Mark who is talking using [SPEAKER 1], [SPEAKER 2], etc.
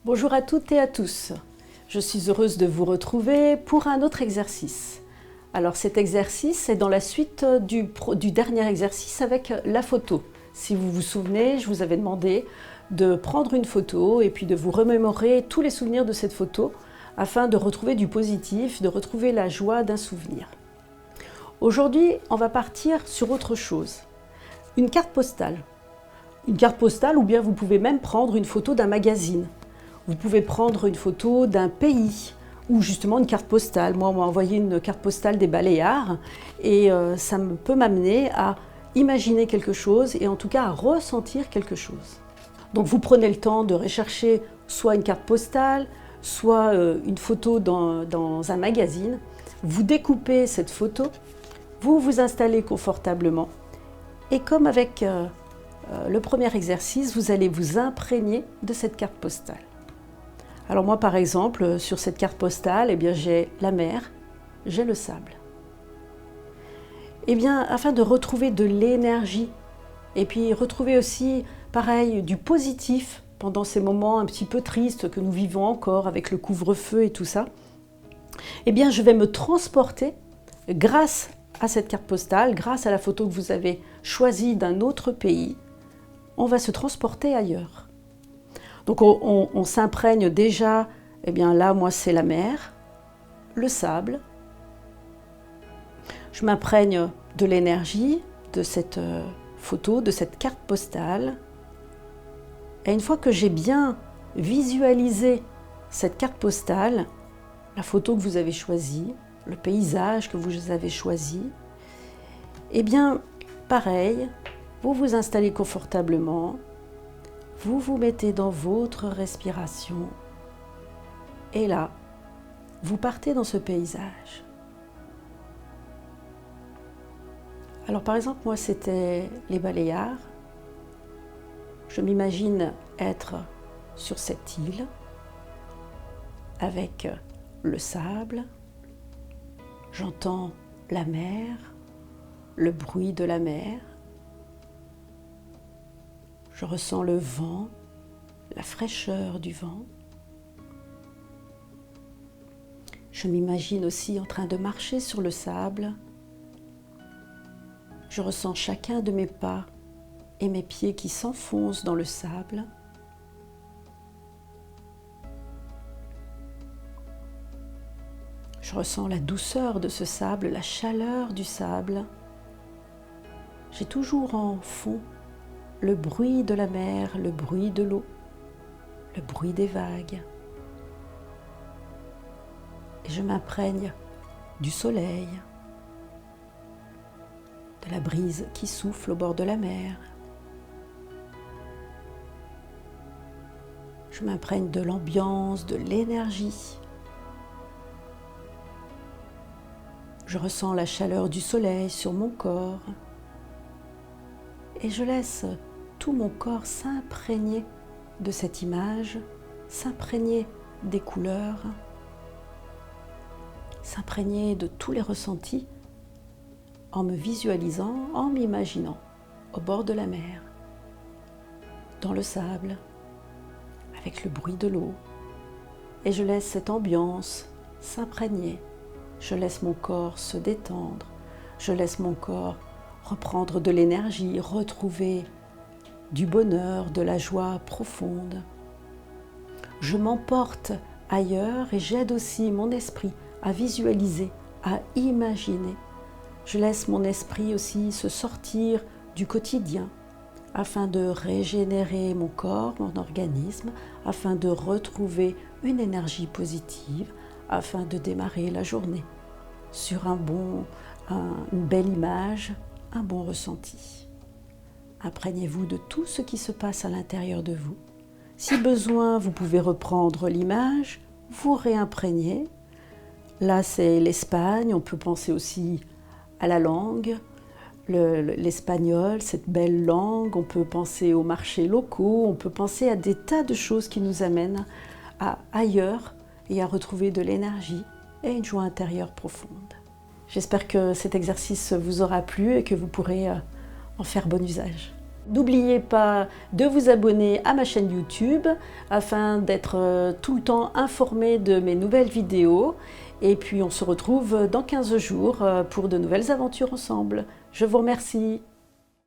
[SPEAKER 1] Bonjour à toutes et à tous. Je suis heureuse de vous retrouver pour un autre exercice. Alors cet exercice est dans la suite du dernier exercice avec la photo. Si vous vous souvenez, je vous avais demandé de prendre une photo et puis de vous remémorer tous les souvenirs de cette photo afin de retrouver du positif, de retrouver la joie d'un souvenir. Aujourd'hui, on va partir sur autre chose. Une carte postale. Une carte postale ou bien vous pouvez même prendre une photo d'un magazine. Vous pouvez prendre une photo d'un pays ou justement une carte postale. Moi, on m'a envoyé une carte postale des Baléares et ça peut m'amener à imaginer quelque chose et en tout cas à ressentir quelque chose. Donc vous prenez le temps de rechercher soit une carte postale, soit une photo dans un magazine. Vous découpez cette photo, vous vous installez confortablement et comme avec le premier exercice, vous allez vous imprégner de cette carte postale. Alors moi par exemple, sur cette carte postale, eh bien, j'ai la mer, j'ai le sable. Eh bien, afin de retrouver de l'énergie et puis retrouver aussi, pareil, du positif pendant ces moments un petit peu tristes que nous vivons encore avec le couvre-feu et tout ça, eh bien, je vais me transporter grâce à cette carte postale, grâce à la photo que vous avez choisie d'un autre pays, on va se transporter ailleurs. Donc on s'imprègne déjà, eh bien là, moi c'est la mer, le sable. Je m'imprègne de l'énergie de cette photo, de cette carte postale. Et une fois que j'ai bien visualisé cette carte postale, la photo que vous avez choisie, le paysage que vous avez choisi, eh bien pareil, vous vous installez confortablement. Vous vous mettez dans votre respiration et là, vous partez dans ce paysage. Alors par exemple, moi c'était les Baléares. Je m'imagine être sur cette île avec le sable. J'entends la mer, le bruit de la mer. Je ressens le vent, la fraîcheur du vent. Je m'imagine aussi en train de marcher sur le sable. Je ressens chacun de mes pas et mes pieds qui s'enfoncent dans le sable. Je ressens la douceur de ce sable, la chaleur du sable. J'ai toujours en fond le bruit de la mer, le bruit de l'eau, le bruit des vagues. Et je m'imprègne du soleil, de la brise qui souffle au bord de la mer. Je m'imprègne de l'ambiance, de l'énergie. Je ressens la chaleur du soleil sur mon corps. Et je laisse tout mon corps s'imprégner de cette image, s'imprégner des couleurs, s'imprégner de tous les ressentis en me visualisant, en m'imaginant au bord de la mer, dans le sable, avec le bruit de l'eau. Et je laisse cette ambiance s'imprégner, je laisse mon corps se détendre, je laisse mon corps reprendre de l'énergie, retrouver du bonheur, de la joie profonde. Je m'emporte ailleurs et j'aide aussi mon esprit à visualiser, à imaginer. Je laisse mon esprit aussi se sortir du quotidien afin de régénérer mon corps, mon organisme, afin de retrouver une énergie positive, afin de démarrer la journée sur une belle image, un bon ressenti. Imprégnez-vous de tout ce qui se passe à l'intérieur de vous. Si besoin, vous pouvez reprendre l'image, vous réimprégnez. Là, c'est l'Espagne. On peut penser aussi à la langue, l'espagnol, cette belle langue. On peut penser aux marchés locaux. On peut penser à des tas de choses qui nous amènent ailleurs et à retrouver de l'énergie et une joie intérieure profonde. J'espère que cet exercice vous aura plu et que vous pourrez en faire bon usage. N'oubliez pas de vous abonner à ma chaîne YouTube afin d'être tout le temps informé de mes nouvelles vidéos. Et puis on se retrouve dans 15 jours pour de nouvelles aventures ensemble. Je vous remercie.